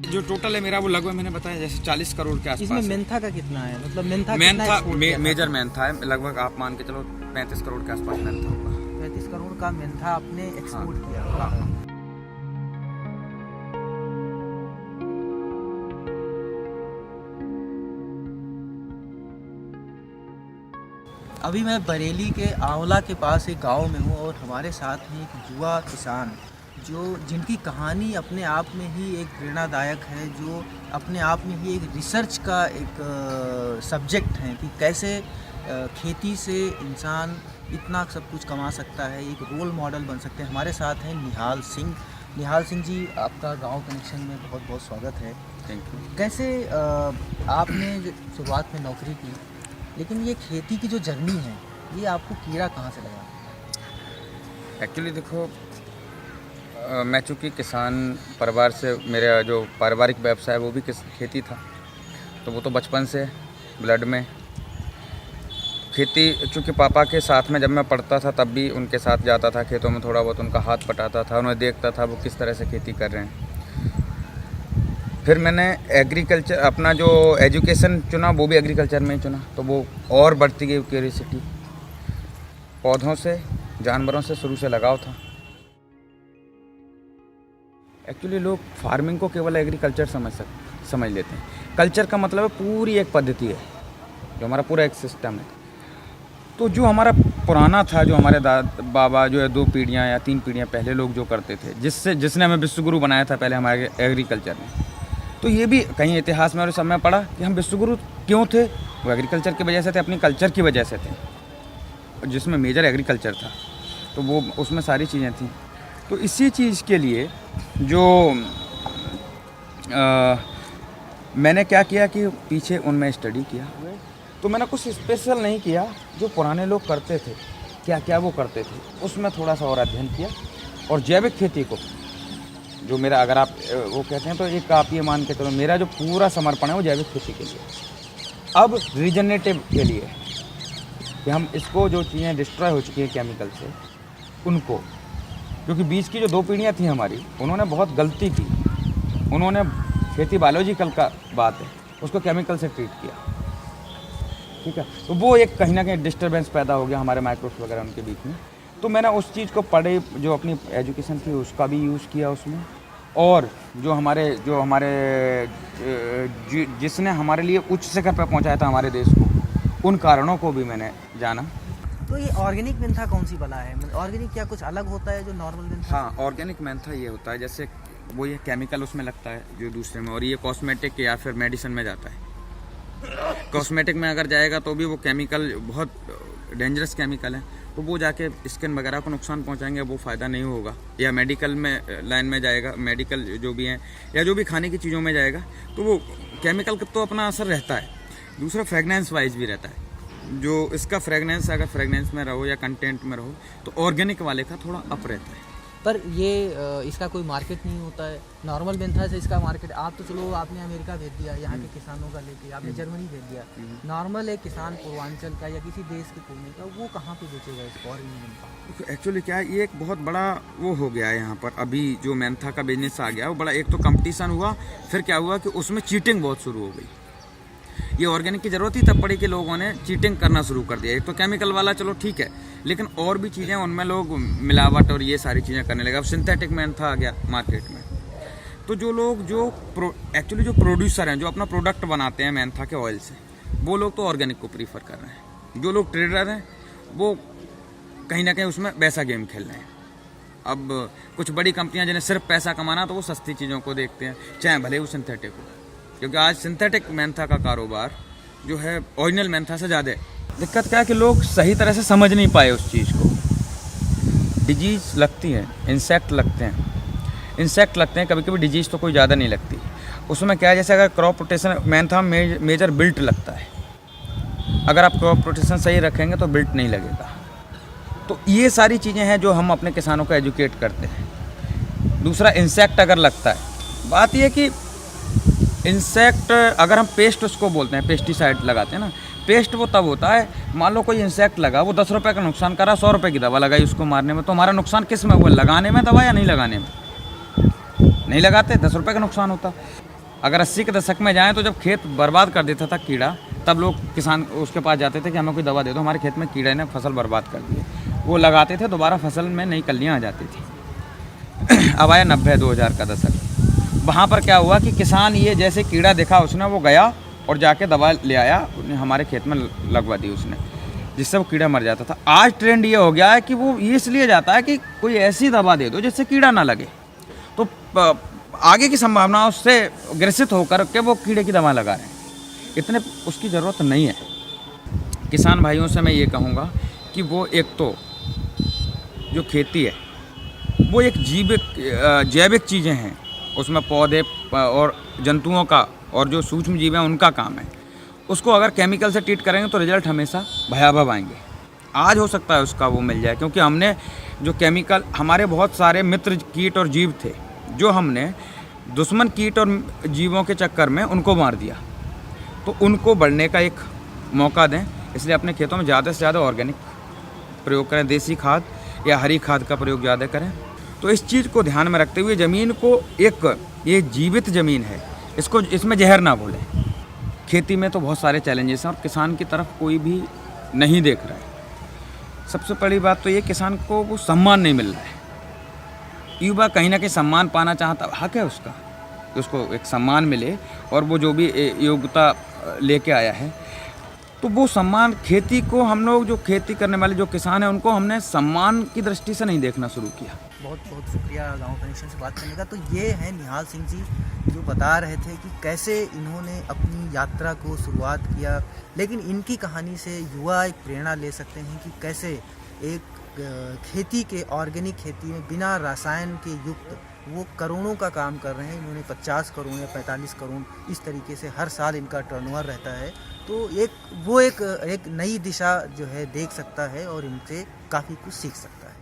जो टोटल है मेरा वो लगभग मैंने बताया जैसे 40 करोड़ के आसपास इसमें है। मेंथा का कितना है, मतलब मेंथा मेजर मेंथा है, लगभग आप मान के चलो 35 करोड़ के आसपास मेंथा होगा। 35 करोड़ का मेंथा आपने एक्सपोर्ट किया। हाँ। अभी मैं बरेली के आंवला के पास एक गांव में हूँ और हमारे साथ हैं एक युवा किसान जिनकी कहानी अपने आप में ही एक प्रेरणादायक है, जो अपने आप में ही एक रिसर्च का एक सब्जेक्ट है कि कैसे खेती से इंसान इतना सब कुछ कमा सकता है, एक रोल मॉडल बन सकते हैं। हमारे साथ हैं निहाल सिंह। निहाल सिंह जी, आपका गांव कनेक्शन में बहुत बहुत स्वागत है। Thank you. कैसे आपने जो शुरुआत में नौकरी की, लेकिन ये खेती की जो जर्नी है ये आपको कीड़ा कहाँ से लगा? एक्चुअली देखो, मैं चूँकि किसान परिवार से, मेरा जो पारिवारिक व्यवसाय है वो भी खेती था, तो वो तो बचपन से ब्लड में खेती। चूँकि पापा के साथ में जब मैं पढ़ता था तब भी उनके साथ जाता था खेतों में, थोड़ा बहुत उनका हाथ पटाता था, उन्हें देखता था वो किस तरह से खेती कर रहे हैं। फिर मैंने एग्रीकल्चर अपना जो एजुकेशन चुना वो भी एग्रीकल्चर में ही चुना, तो वो और बढ़ती गई क्यूरियोसिटी। पौधों से, जानवरों से शुरू से लगाव था। एक्चुअली लोग फार्मिंग को केवल एग्रीकल्चर समझ लेते हैं। कल्चर का मतलब है पूरी एक पद्धति है, जो हमारा पूरा एक सिस्टम है। तो जो हमारा पुराना था, जो हमारे बाबा जो है 2 पीढ़ियाँ या 3 पीढ़ियाँ पहले लोग जो करते थे, जिसने हमें विश्वगुरु बनाया था पहले हमारे एग्रीकल्चर में। तो ये भी कहीं इतिहास में और सब में पढ़ा कि हम विश्वगुरु क्यों थे, वो एग्रीकल्चर की वजह से थे, अपनी कल्चर की वजह से थे, जिसमें मेजर एग्रीकल्चर था। तो वो उसमें सारी चीज़ें थी। तो इसी चीज़ के लिए जो मैंने क्या किया कि पीछे उनमें स्टडी किया। तो मैंने कुछ स्पेशल नहीं किया, जो पुराने लोग करते थे क्या क्या वो करते थे, उसमें थोड़ा सा और अध्ययन किया। और जैविक खेती को जो मेरा, अगर आप वो कहते हैं तो एक आप ये मान के चलो, मेरा जो पूरा समर्पण है वो जैविक खेती के लिए। अब रीजनरेटिव के लिए कि हम इसको, जो चीज़ें डिस्ट्रॉय हो चुकी हैं केमिकल से, उनको, क्योंकि बीच की जो 2 पीढ़ियाँ थी हमारी, उन्होंने बहुत गलती की। उन्होंने खेती बायोलॉजिकल का बात है, उसको केमिकल से ट्रीट किया। ठीक है, तो वो एक कहीं ना कहीं डिस्टर्बेंस पैदा हो गया हमारे माइक्रोब्स वगैरह उनके बीच में। तो मैंने उस चीज़ को पढ़े, जो अपनी एजुकेशन थी उसका भी यूज़ किया उसमें, और जो हमारे जिसने हमारे लिए उच्च शिखर पर पहुंचाया था हमारे देश को, उन कारणों को भी मैंने जाना। तो ये ऑर्गेनिक मेंथा कौन सी बला है? ऑर्गेनिक क्या कुछ अलग होता है जो नॉर्मल मेंथा? हाँ, ऑर्गेनिक मेंथा ये होता है, जैसे वो ये केमिकल उसमें लगता है जो दूसरे में, और ये कॉस्मेटिक या फिर मेडिसिन में जाता है। कॉस्मेटिक में अगर जाएगा तो भी वो केमिकल बहुत डेंजरस केमिकल है, तो वो जाके स्किन वगैरह को नुकसान पहुंचाएंगे, वो फ़ायदा नहीं होगा। या मेडिकल में लाइन में जाएगा, मेडिकल जो भी हैं, या जो भी खाने की चीज़ों में जाएगा, तो वो केमिकल का तो अपना असर रहता है। दूसरा फ्रेगनेंस वाइज भी रहता है, जो इसका फ्रेगनेंस, अगर फ्रेगनेंस में रहो या कंटेंट में रहो, तो ऑर्गेनिक वाले का थोड़ा अप रहता है। पर ये इसका कोई मार्केट नहीं होता है नॉर्मल मेंथा से? इसका मार्केट, आप तो चलो आपने अमेरिका भेज दिया, यहाँ के किसानों का लेके आपने जर्मनी भेज दिया, नॉर्मल एक किसान पूर्वांचल का या किसी देश के कोने का, वो कहाँ पे बेचेगा इसको ऑर्गेनिक मेंथा? एक्चुअली क्या है, ये एक बहुत बड़ा वो हो गया है यहाँ पर। अभी जो मेंथा का बिजनेस आ गया वो बड़ा, एक तो कंपटीशन हुआ, फिर क्या हुआ कि उसमें चीटिंग बहुत शुरू हो गई। ये ऑर्गेनिक की ज़रूरत ही तब पड़ी कि लोगों ने चीटिंग करना शुरू कर दिया। एक तो केमिकल वाला चलो ठीक है, लेकिन और भी चीज़ें उनमें लोग मिलावट और ये सारी चीज़ें करने लगे। अब सिंथेटिक मेंथा आ गया मार्केट में। तो जो लोग एक्चुअली जो प्रोड्यूसर हैं, जो अपना प्रोडक्ट बनाते हैं मेंथा के ऑयल से, वो लोग तो ऑर्गेनिक को प्रीफर कर रहे हैं। जो लोग ट्रेडर हैं वो कहीं ना कहीं उसमें वैसा गेम खेल रहे हैं। अब कुछ बड़ी कंपनियां जिन्हें सिर्फ पैसा कमाना, तो वो सस्ती चीज़ों को देखते हैं, चाहे भले वो सिंथेटिक हो, क्योंकि आज सिंथेटिक मेंथा का कारोबार जो है ओरिजिनल मेंथा से ज़्यादा है। दिक्कत क्या है कि लोग सही तरह से समझ नहीं पाए उस चीज़ को। डिजीज़ लगती है, इंसेक्ट लगते हैं, कभी कभी डिजीज़ तो कोई ज़्यादा नहीं लगती। उसमें क्या है, जैसे अगर crop rotation, mentha major belt लगता है, अगर आप क्रॉप रोटेशन सही रखेंगे तो बिल्ट नहीं लगेगा। तो ये सारी चीज़ें हैं जो हम अपने किसानों को एजुकेट करते हैं। दूसरा, इंसेक्ट अगर लगता है, बात यह कि इंसेक्ट अगर हम पेस्ट उसको बोलते हैं, पेस्टिसाइड लगाते हैं ना, पेस्ट वो तब होता है, मान लो कोई इंसेक्ट लगा, वो 10 रुपये का नुकसान करा, 100 रुपये की दवा लगाई उसको मारने में, तो हमारा नुकसान किस में हुआ? लगाने में दवा या नहीं लगाने में? नहीं लगाते, 10 रुपये का नुकसान होता। अगर 80 के दशक में जाएं तो जब खेत बर्बाद कर देता था कीड़ा, तब लोग किसान उसके पास जाते थे कि हमें कोई दवा दे दो, हमारे खेत में कीड़े ने फसल बर्बाद कर दी है। वो लगाते थे, दोबारा फसल में नई कलियाँ आ जाती थी। अब आया 90-2000 का दशक, वहाँ पर क्या हुआ कि किसान ये जैसे कीड़ा देखा उसने वो गया और जाके दवा ले आया, हमारे खेत में लगवा दी उसने, जिससे वो कीड़ा मर जाता था। आज ट्रेंड ये हो गया है कि वो ये इसलिए जाता है कि कोई ऐसी दवा दे दो जिससे कीड़ा ना लगे, तो आगे की संभावना उससे ग्रसित होकर के वो कीड़े की दवा लगा रहे हैं। इतने उसकी ज़रूरत नहीं है। किसान भाइयों से मैं ये कहूँगा कि वो एक तो जो खेती है वो एक जैविक चीज़ें हैं, उसमें पौधे और जंतुओं का और जो सूक्ष्म जीव हैं उनका काम है। उसको अगर केमिकल से ट्रीट करेंगे तो रिजल्ट हमेशा भयावह आएंगे। आज हो सकता है उसका वो मिल जाए, क्योंकि हमने जो केमिकल, हमारे बहुत सारे मित्र कीट और जीव थे जो हमने दुश्मन कीट और जीवों के चक्कर में उनको मार दिया, तो उनको बढ़ने का एक मौका दें। इसलिए अपने खेतों में ज़्यादा से ज़्यादा ऑर्गेनिक प्रयोग करें, देसी खाद या हरी खाद का प्रयोग ज़्यादा करें। तो इस चीज़ को ध्यान में रखते हुए ज़मीन को ये जीवित ज़मीन है, इसमें जहर ना घोलें। खेती में तो बहुत सारे चैलेंजेस हैं और किसान की तरफ कोई भी नहीं देख रहा है। सबसे बड़ी बात तो ये, किसान को वो सम्मान नहीं मिल रहा है। युवा कहीं ना कहीं सम्मान पाना चाहता, हक है उसका कि उसको एक सम्मान मिले, और वो जो भी योग्यता लेके आया है, तो वो सम्मान खेती को, हम लोग जो खेती करने वाले जो किसान हैं उनको हमने सम्मान की दृष्टि से नहीं देखना शुरू किया। बहुत बहुत शुक्रिया गांव कनेक्शन से बात करने का। तो ये हैं निहाल सिंह जी, जो बता रहे थे कि कैसे इन्होंने अपनी यात्रा को शुरुआत किया, लेकिन इनकी कहानी से युवा एक प्रेरणा ले सकते हैं कि कैसे एक खेती के, ऑर्गेनिक खेती में बिना रसायन के युक्त वो करोड़ों का काम कर रहे हैं। इन्होंने 50 करोड़ या 45 करोड़ इस तरीके से हर साल इनका टर्नओवर रहता है। तो एक नई दिशा जो है देख सकता है और इनसे काफ़ी कुछ सीख सकता है।